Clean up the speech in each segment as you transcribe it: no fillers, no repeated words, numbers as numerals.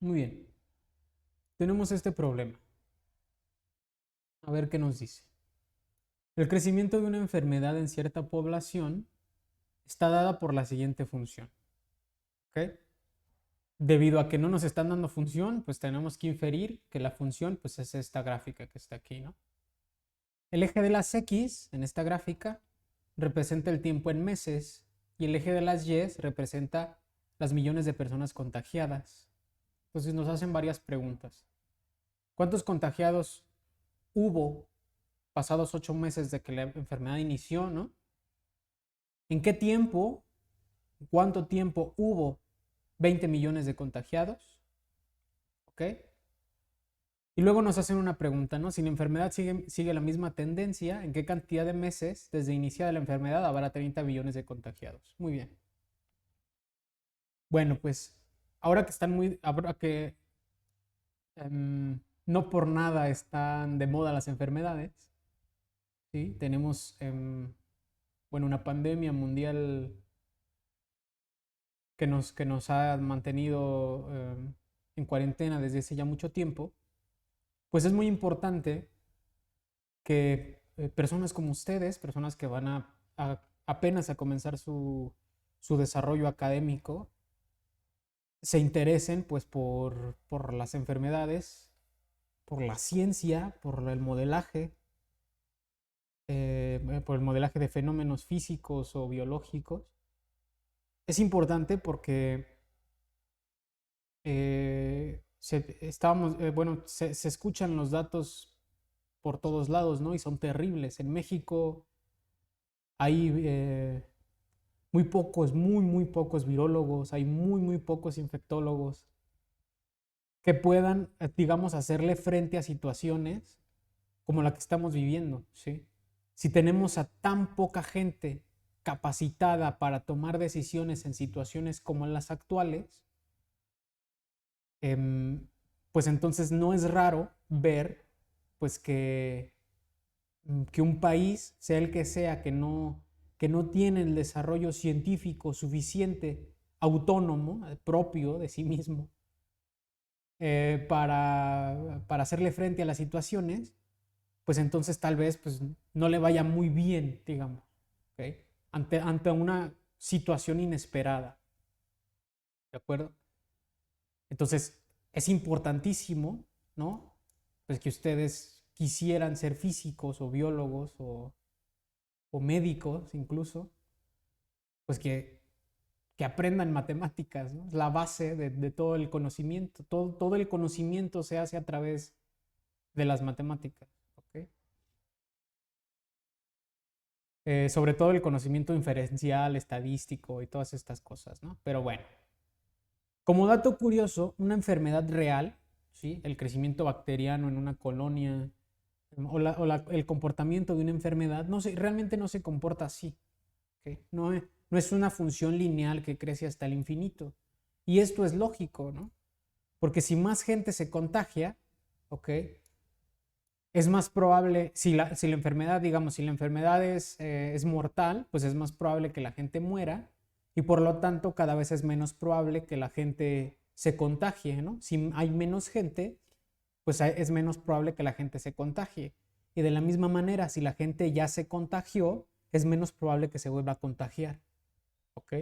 Muy bien. Tenemos este problema. A ver qué nos dice. El crecimiento de una enfermedad en cierta población está dada por la siguiente función. ¿Ok? Debido a que no nos están dando función, pues tenemos que inferir que la función pues es esta gráfica que está aquí, ¿no? El eje de las X en esta gráfica representa el tiempo en meses y el eje de las Y representa las millones de personas contagiadas. Entonces nos hacen varias preguntas. ¿Cuántos contagiados hubo pasados 8 meses de que la enfermedad inició, ¿no? ¿En qué tiempo, cuánto tiempo hubo 20 millones de contagiados? ¿Ok? Y luego nos hacen una pregunta, ¿no? Si la enfermedad sigue la misma tendencia, ¿en qué cantidad de meses desde iniciada la enfermedad habrá 30 millones de contagiados? Muy bien. Bueno, pues ahora que no por nada están de moda las enfermedades, ¿sí? Tenemos, bueno, una pandemia mundial que nos ha mantenido en cuarentena desde hace ya mucho tiempo, pues es muy importante que personas como ustedes, personas que van apenas a comenzar su desarrollo académico, se interesen pues por las enfermedades, por la ciencia, por el modelaje de fenómenos físicos o biológicos. Es importante porque bueno, se escuchan los datos por todos lados, ¿no? Y son terribles. En México hay muy pocos virólogos, hay muy pocos infectólogos que puedan, digamos, hacerle frente a situaciones como la que estamos viviendo, ¿sí? Si tenemos a tan poca gente capacitada para tomar decisiones en situaciones como las actuales, em, pues entonces no es raro ver pues que un país, sea el que sea, que no tiene el desarrollo científico suficiente, autónomo, propio de sí mismo, para hacerle frente a las situaciones, pues entonces tal vez pues, no le vaya muy bien, digamos, ¿ok? Ante una situación inesperada, ¿de acuerdo? Entonces, es importantísimo, ¿no? Pues que ustedes quisieran ser físicos o biólogos o médicos incluso, pues que aprendan matemáticas, ¿no? Es la base de todo el conocimiento. Todo el conocimiento se hace a través de las matemáticas, ¿ok? Sobre todo el conocimiento inferencial, estadístico y todas estas cosas, ¿no? Pero bueno, como dato curioso, una enfermedad real, ¿sí? El crecimiento bacteriano en una colonia el comportamiento de una enfermedad realmente no se comporta así, ¿ok? No es una función lineal que crece hasta el infinito. Y esto es lógico, ¿no? Porque si más gente se contagia, ¿ok? Es más probable, si la enfermedad, digamos, si la enfermedad es mortal, pues es más probable que la gente muera y por lo tanto cada vez es menos probable que la gente se contagie, ¿no? Si hay menos gente, pues es menos probable que la gente se contagie. Y de la misma manera, si la gente ya se contagió, es menos probable que se vuelva a contagiar, ¿ok?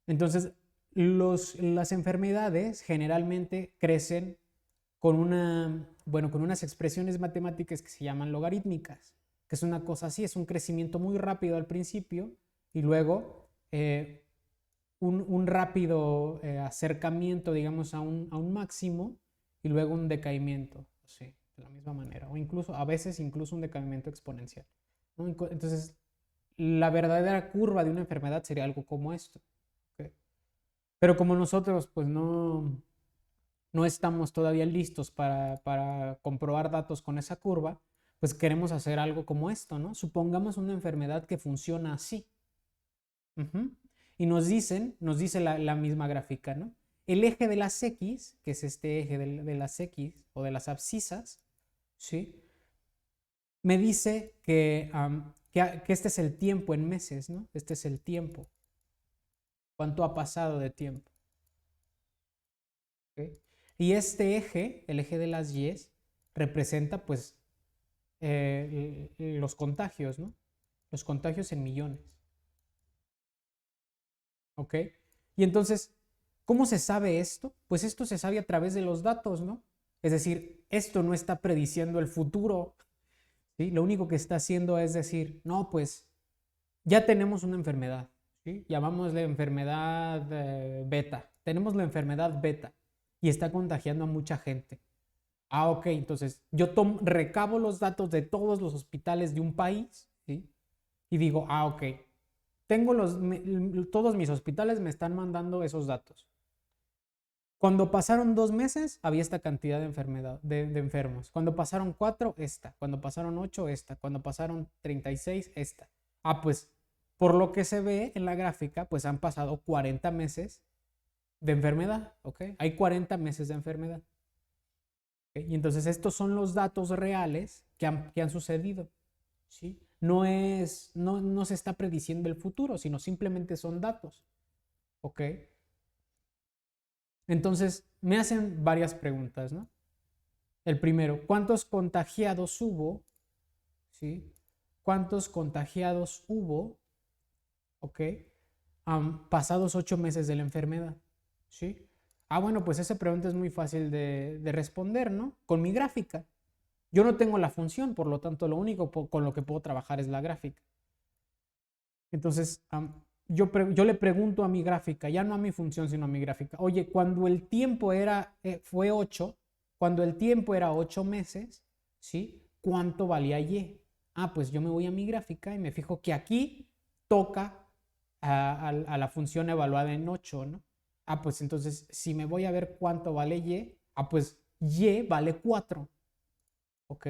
Entonces, las enfermedades generalmente crecen con unas expresiones matemáticas que se llaman logarítmicas, que es una cosa así, es un crecimiento muy rápido al principio y luego un rápido acercamiento, digamos, a un máximo y luego un decaimiento, sí, de la misma manera, o incluso a veces incluso un decaimiento exponencial, ¿no? Entonces, la verdadera curva de una enfermedad sería algo como esto, ¿ok? Pero como nosotros, pues no estamos todavía listos para comprobar datos con esa curva, pues queremos hacer algo como esto, ¿no? Supongamos una enfermedad que funciona así. Ujú. Y nos dice la misma gráfica, ¿no? El eje de las X, que es este eje de las X o de las abscisas, ¿sí? Me dice que este es el tiempo en meses, ¿no? Este es el tiempo. ¿Cuánto ha pasado de tiempo? ¿Ok? Y este eje, el eje de las Y's, representa pues los contagios, ¿no? Los contagios en millones. ¿Ok? Y entonces, ¿cómo se sabe esto? Pues esto se sabe a través de los datos, ¿no? Es decir, esto no está prediciendo el futuro, ¿sí? Lo único que está haciendo es decir, no, pues ya tenemos una enfermedad, ¿sí? Llamámosle enfermedad beta. Tenemos la enfermedad beta y está contagiando a mucha gente. Ah, ok, entonces yo recabo los datos de todos los hospitales de un país, ¿sí? Y digo, ah, ok, tengo todos mis hospitales me están mandando esos datos. Cuando pasaron 2 meses, había esta cantidad de de enfermos. Cuando pasaron 4, esta. Cuando pasaron 8, esta. Cuando pasaron 36, esta. Ah, pues, por lo que se ve en la gráfica, pues han pasado 40 meses de enfermedad, ¿ok? Hay 40 meses de enfermedad. ¿Ok? Y entonces estos son los datos reales que han sucedido, ¿sí? No se está prediciendo el futuro, sino simplemente son datos, ¿ok? Entonces, me hacen varias preguntas, ¿no? El primero, ¿cuántos contagiados hubo? ¿Sí? ¿Cuántos contagiados hubo? ¿Ok? Pasados 8 meses de la enfermedad, ¿sí? Ah, bueno, pues esa pregunta es muy fácil de responder, ¿no? Con mi gráfica. Yo no tengo la función, por lo tanto, lo único con lo que puedo trabajar es la gráfica. Entonces, yo le pregunto a mi gráfica, ya no a mi función, sino a mi gráfica, oye, cuando el tiempo fue 8, cuando el tiempo era 8 meses, ¿sí? ¿Cuánto valía Y? Ah, pues yo me voy a mi gráfica y me fijo que aquí toca a la función evaluada en 8, ¿no? Ah, pues entonces, si me voy a ver cuánto vale Y, ah, pues Y vale 4, ¿ok?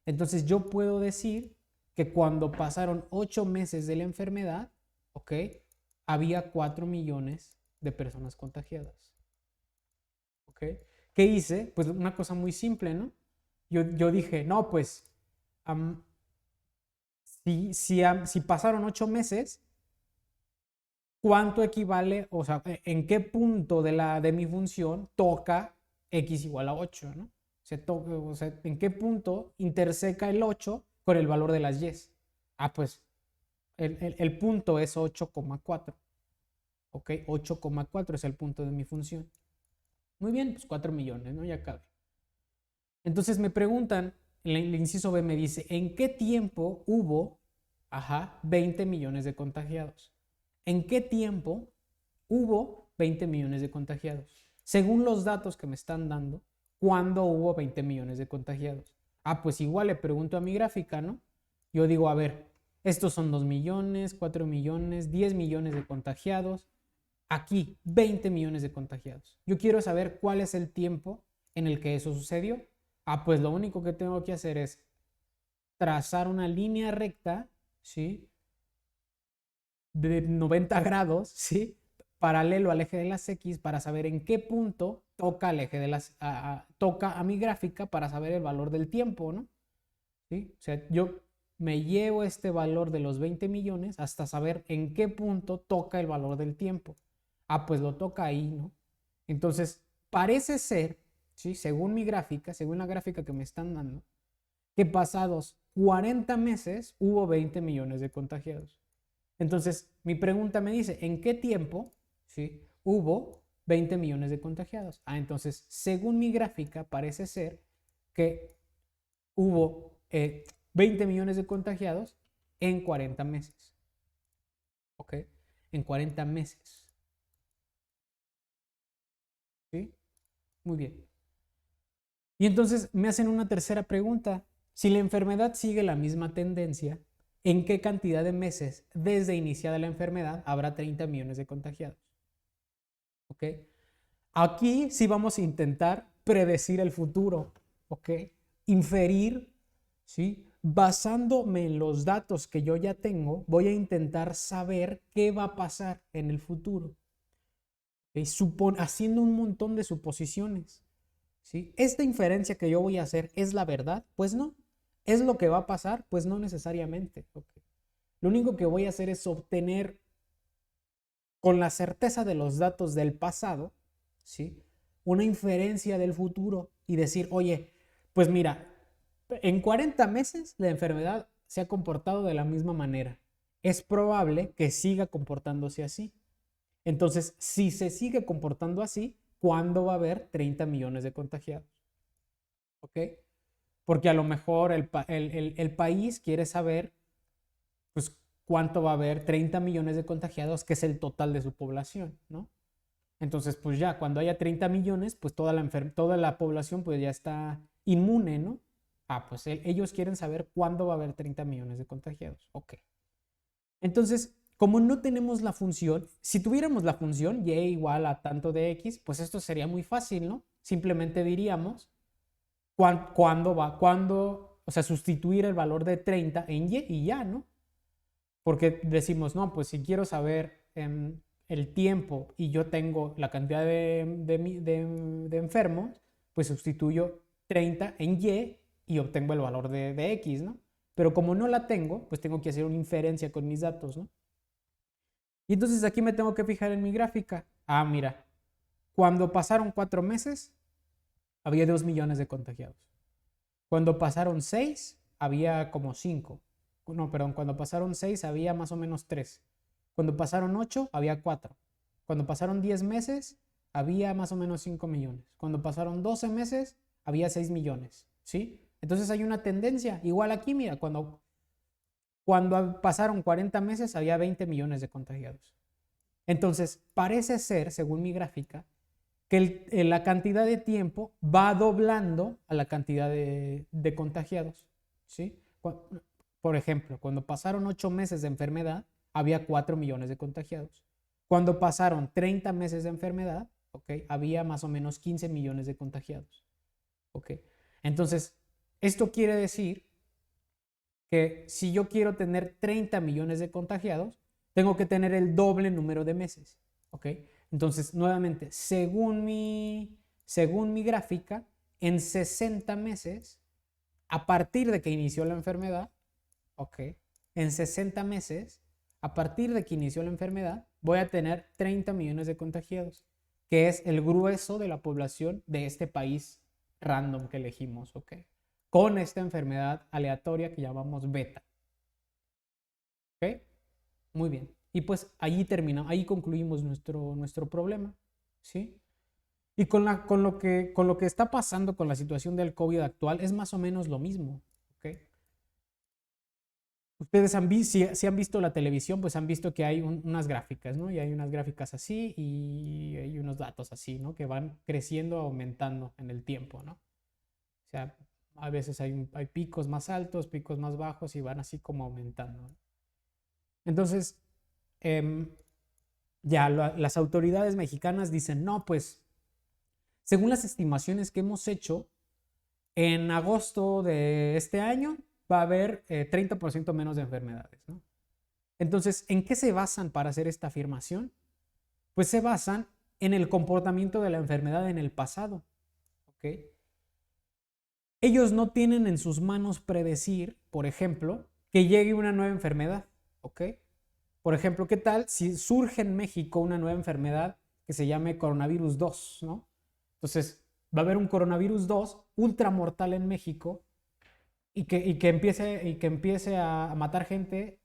Entonces yo puedo decir que cuando pasaron 8 meses de la enfermedad, ¿ok? Había 4 millones de personas contagiadas, ¿ok? ¿Qué hice? Pues una cosa muy simple, ¿no? Yo dije, no, pues, si pasaron 8 meses, ¿cuánto equivale? O sea, ¿en qué punto de mi función toca x igual a 8, ¿no? O sea, ¿en qué punto interseca el 8 con el valor de las y? Ah, pues el punto es 8,4. ¿Ok? 8,4 es el punto de mi función. Muy bien, pues 4 millones, ¿no? Ya cabe. Entonces me preguntan, el inciso B me dice, ¿en qué tiempo hubo, 20 millones de contagiados? ¿En qué tiempo hubo 20 millones de contagiados? Según los datos que me están dando, ¿cuándo hubo 20 millones de contagiados? Ah, pues igual le pregunto a mi gráfica, ¿no? Yo digo, a ver, estos son 2 millones, 4 millones, 10 millones de contagiados. Aquí, 20 millones de contagiados. Yo quiero saber cuál es el tiempo en el que eso sucedió. Ah, pues lo único que tengo que hacer es trazar una línea recta, ¿sí? De 90 grados, ¿sí? Paralelo al eje de las X para saber en qué punto toca el eje de toca a mi gráfica para saber el valor del tiempo, ¿no? ¿Sí? O sea, yo me llevo este valor de los 20 millones hasta saber en qué punto toca el valor del tiempo. Ah, pues lo toca ahí, ¿no? Entonces, parece ser, ¿sí? Según mi gráfica, según la gráfica que me están dando, que pasados 40 meses hubo 20 millones de contagiados. Entonces, mi pregunta me dice, ¿en qué tiempo, ¿sí? Hubo 20 millones de contagiados? Ah, entonces, según mi gráfica, parece ser que hubo 20 millones de contagiados en 40 meses. ¿Ok? En 40 meses. ¿Sí? Muy bien. Y entonces me hacen una tercera pregunta. Si la enfermedad sigue la misma tendencia, ¿en qué cantidad de meses desde iniciada la enfermedad habrá 30 millones de contagiados? ¿Ok? Aquí sí vamos a intentar predecir el futuro, ¿ok? Inferir, ¿sí? Basándome en los datos que yo ya tengo, voy a intentar saber qué va a pasar en el futuro. Haciendo un montón de suposiciones, ¿sí? ¿Esta inferencia que yo voy a hacer es la verdad? Pues no. ¿Es lo que va a pasar? Pues no necesariamente. ¿Okay? Lo único que voy a hacer es obtener con la certeza de los datos del pasado, ¿sí? una inferencia del futuro y decir, oye, pues mira, en 40 meses la enfermedad se ha comportado de la misma manera. Es probable que siga comportándose así. Entonces, si se sigue comportando así, ¿cuándo va a haber 30 millones de contagiados? ¿Ok? Porque a lo mejor el país quiere saber, pues, cuánto va a haber 30 millones de contagiados, que es el total de su población, ¿no? Entonces, pues ya, cuando haya 30 millones, pues toda la población pues ya está inmune, ¿no? Ah, pues ellos quieren saber cuándo va a haber 30 millones de contagiados. Ok. Entonces, como no tenemos la función, si tuviéramos la función y igual a tanto de x, pues esto sería muy fácil, ¿no? Simplemente diríamos cuándo, o sea, sustituir el valor de 30 en y ya, ¿no? Porque decimos, no, pues si quiero saber el tiempo y yo tengo la cantidad de enfermos, pues sustituyo 30 en y obtengo el valor de x, ¿no? Pero como no la tengo, pues tengo que hacer una inferencia con mis datos, ¿no? Y entonces aquí me tengo que fijar en mi gráfica. Ah, mira, cuando pasaron 4 meses, había 2 millones de contagiados. Cuando pasaron 6, había como 5. No, perdón, cuando pasaron 6, había más o menos 3. Cuando pasaron 8, había 4. Cuando pasaron 10 meses, había más o menos 5 millones. Cuando pasaron 12 meses, había 6 millones. ¿Sí? Entonces hay una tendencia. Igual aquí, mira, cuando pasaron 40 meses, había 20 millones de contagiados. Entonces, parece ser, según mi gráfica, que la cantidad de tiempo va doblando a la cantidad de contagiados. ¿Sí? Por ejemplo, cuando pasaron 8 meses de enfermedad, había 4 millones de contagiados. Cuando pasaron 30 meses de enfermedad, ¿okay?, había más o menos 15 millones de contagiados. ¿Okay? Entonces, esto quiere decir que si yo quiero tener 30 millones de contagiados, tengo que tener el doble número de meses. ¿Ok? Entonces, nuevamente, según mi gráfica, en 60 meses, a partir de que inició la enfermedad, ¿ok? En 60 meses, a partir de que inició la enfermedad, voy a tener 30 millones de contagiados, que es el grueso de la población de este país random que elegimos, ¿ok? Con esta enfermedad aleatoria que llamamos beta. ¿Ok? Muy bien. Y pues ahí concluimos nuestro problema, ¿sí? Y con lo que está pasando con la situación del COVID actual es más o menos lo mismo, ¿ok? Ustedes si han visto la televisión, pues han visto que hay unas gráficas, ¿no? Y hay unas gráficas así y hay unos datos así, ¿no? Que van creciendo, aumentando en el tiempo, ¿no? O sea, a veces hay picos más altos, picos más bajos y van así como aumentando, ¿no? Entonces, eh, ya las autoridades mexicanas dicen, no, pues, según las estimaciones que hemos hecho, en agosto de este año va a haber 30% menos de enfermedades, ¿no? Entonces, ¿en qué se basan para hacer esta afirmación? Pues se basan en el comportamiento de la enfermedad en el pasado, ¿ok? Ellos no tienen en sus manos predecir, por ejemplo, que llegue una nueva enfermedad, ¿ok? Por ejemplo, ¿qué tal si surge en México una nueva enfermedad que se llame coronavirus 2, ¿no? Entonces, va a haber un coronavirus 2 ultramortal en México y que empiece a matar gente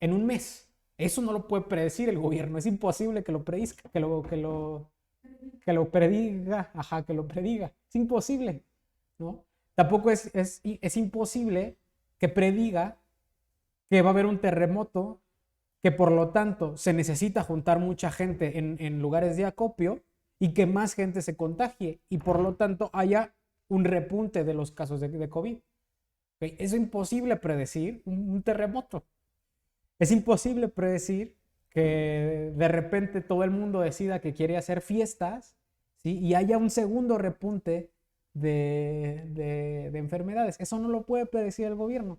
en un mes. Eso no lo puede predecir el gobierno. Es imposible que lo predizca, que lo prediga, ajá, que lo prediga. Es imposible, ¿no? Tampoco es imposible que prediga que va a haber un terremoto, que por lo tanto se necesita juntar mucha gente en lugares de acopio y que más gente se contagie y por lo tanto haya un repunte de los casos de COVID. ¿Okay? Es imposible predecir un terremoto. Es imposible predecir que de repente todo el mundo decida que quiere hacer fiestas, ¿sí?, y haya un segundo repunte de enfermedades. Eso no lo puede predecir el gobierno.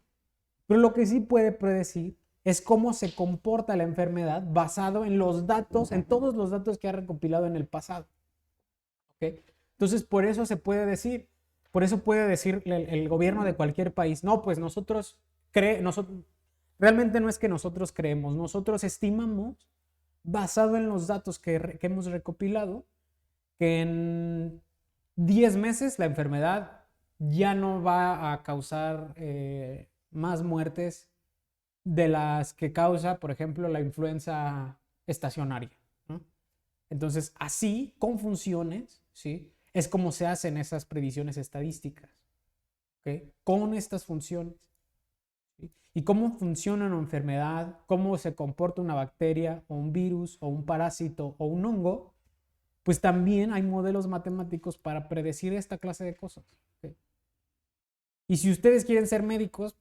Pero lo que sí puede predecir es cómo se comporta la enfermedad basado en los datos, en todos los datos que ha recopilado en el pasado. ¿Okay? Entonces, por eso se puede decir, por eso puede decir el gobierno de cualquier país, no, pues nosotros realmente no es que nosotros creemos, nosotros estimamos, basado en los datos que hemos recopilado, que en 10 meses la enfermedad ya no va a causar más muertes de las que causa, por ejemplo, la influenza estacionaria, ¿no? Entonces, así, con funciones, ¿sí? Es como se hacen esas predicciones estadísticas, ¿ok? Con estas funciones. ¿Sí? Y cómo funciona una enfermedad, cómo se comporta una bacteria o un virus o un parásito o un hongo, pues también hay modelos matemáticos para predecir esta clase de cosas. ¿Ok? Y si ustedes quieren ser médicos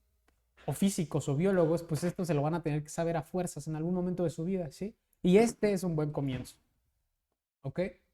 o físicos o biólogos, pues esto se lo van a tener que saber a fuerzas en algún momento de su vida, ¿sí? Y este es un buen comienzo. ¿Ok?